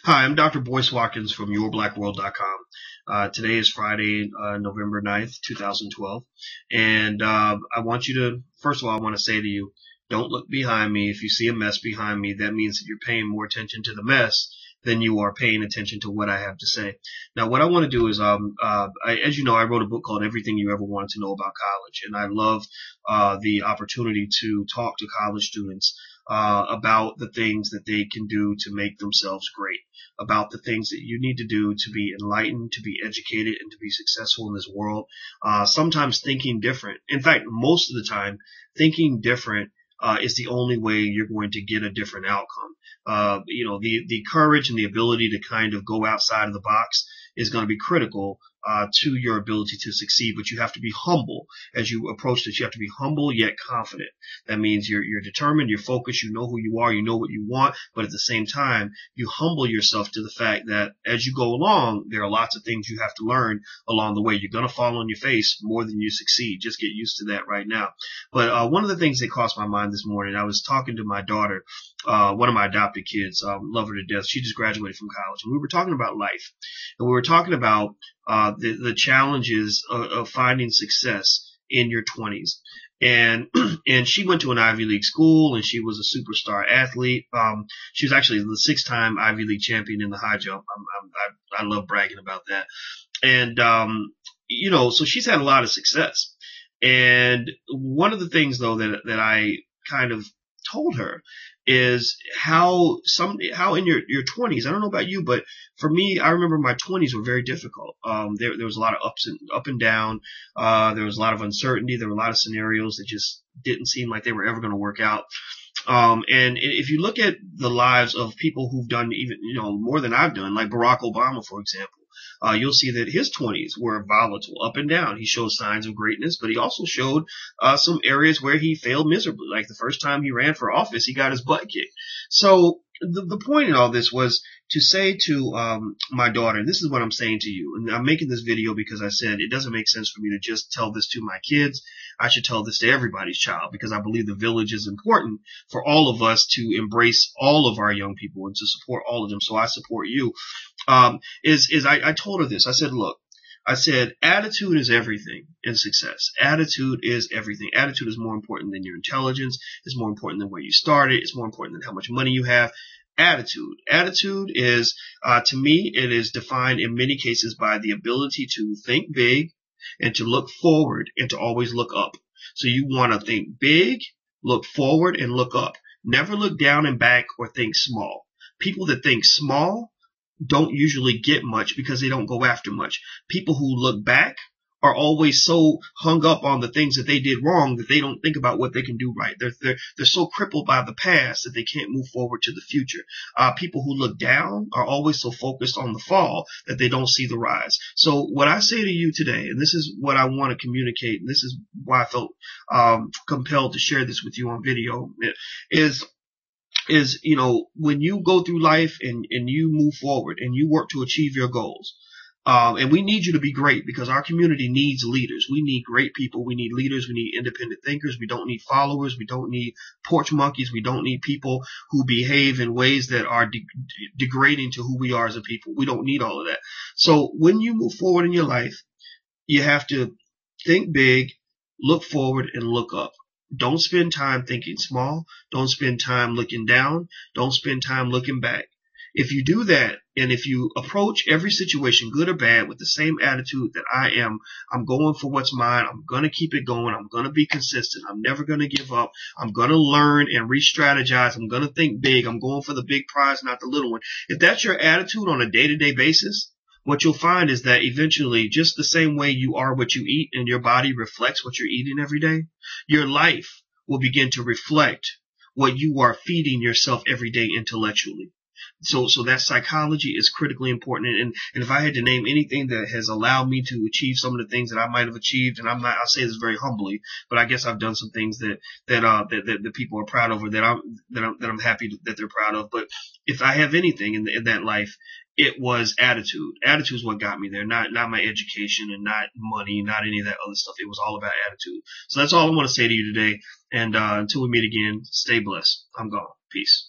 Hi, I'm Dr. Boyce Watkins from YourBlackWorld.com. Today is Friday, November 9th, 2012. And I want you to, first of all, I want to say to you, don't look behind me. If you see a mess behind me, that means that you're paying more attention to the mess than you are paying attention to what I have to say. Now, what I want to do is, as you know, I wrote a book called Everything You Ever Wanted to Know About College. And I love the opportunity to talk to college students about the things that they can do to make themselves great, about the things that you need to do to be enlightened, to be educated, and to be successful in this world. Sometimes thinking different. In fact, most of the time, thinking different is the only way you're going to get a different outcome. The courage and the ability to kind of go outside of the box is going to be critical to your ability to succeed, but you have to be humble as you approach this. You have to be humble yet confident. That means you're determined, you're focused, you know who you are, you know what you want, but at the same time, you humble yourself to the fact that as you go along, there are lots of things you have to learn along the way. You're going to fall on your face more than you succeed. Just get used to that right now. But one of the things that crossed my mind this morning, I was talking to my daughter, one of my adopted kids, love her to death. She just graduated from college, and we were talking about life, and we were talking about the challenges of finding success in your 20s. And she went to an Ivy League school, and she was a superstar athlete. She was actually the 6-time Ivy League champion in the high jump. I love bragging about that. And so she's had a lot of success. And one of the things, though, that I kind of told her is how in your 20s, I don't know about you, but for me, I remember my 20s were very difficult. There was a lot of up and down. There was a lot of uncertainty. There were a lot of scenarios that just didn't seem like they were ever going to work out. And if you look at the lives of people who've done even, more than I've done, like Barack Obama, for example, you'll see that his 20s were volatile, up and down. He showed signs of greatness, but he also showed some areas where he failed miserably. Like the first time he ran for office, he got his butt kicked. So the point in all this was to say to my daughter, and this is what I'm saying to you, and I'm making this video because I said it doesn't make sense for me to just tell this to my kids. I should tell this to everybody's child, because I believe the village is important for all of us to embrace all of our young people and to support all of them. So I support you. I told her this. I said, look, attitude is everything in success. Attitude is everything. Attitude is more important than your intelligence. It's more important than where you started. It's more important than how much money you have. Attitude is, to me, it is defined in many cases by the ability to think big and to look forward and to always look up. So you want to think big, look forward, and look up. Never look down and back or think small. People that think small don't usually get much because they don't go after much. People who look back are always so hung up on the things that they did wrong that they don't think about what they can do right. They're so crippled by the past that they can't move forward to the future. People who look down are always so focused on the fall that they don't see the rise. So what I say to you today, and this is what I want to communicate, and this is why I felt compelled to share this with you on video, is when you go through life and you move forward and you work to achieve your goals, and we need you to be great because our community needs leaders. We need great people. We need leaders. We need independent thinkers. We don't need followers. We don't need porch monkeys. We don't need people who behave in ways that are degrading to who we are as a people. We don't need all of that. So when you move forward in your life, you have to think big, look forward, and look up. Don't spend time thinking small. Don't spend time looking down. Don't spend time looking back. If you do that, and if you approach every situation, good or bad, with the same attitude that I'm going for what's mine. I'm going to keep it going. I'm going to be consistent. I'm never going to give up. I'm going to learn and re-strategize. I'm going to think big. I'm going for the big prize, not the little one. If that's your attitude on a day-to-day basis, what you'll find is that eventually, just the same way you are what you eat and your body reflects what you're eating every day, your life will begin to reflect what you are feeding yourself every day intellectually. So that psychology is critically important. And if I had to name anything that has allowed me to achieve some of the things that I might have achieved, and I'll say this very humbly, but I guess I've done some things that people are proud of, or that I'm happy that they're proud of. But if I have anything in that life, it was attitude. Attitude is what got me there, not my education and not money, not any of that other stuff. It was all about attitude. So that's all I want to say to you today. And until we meet again, stay blessed. I'm gone. Peace.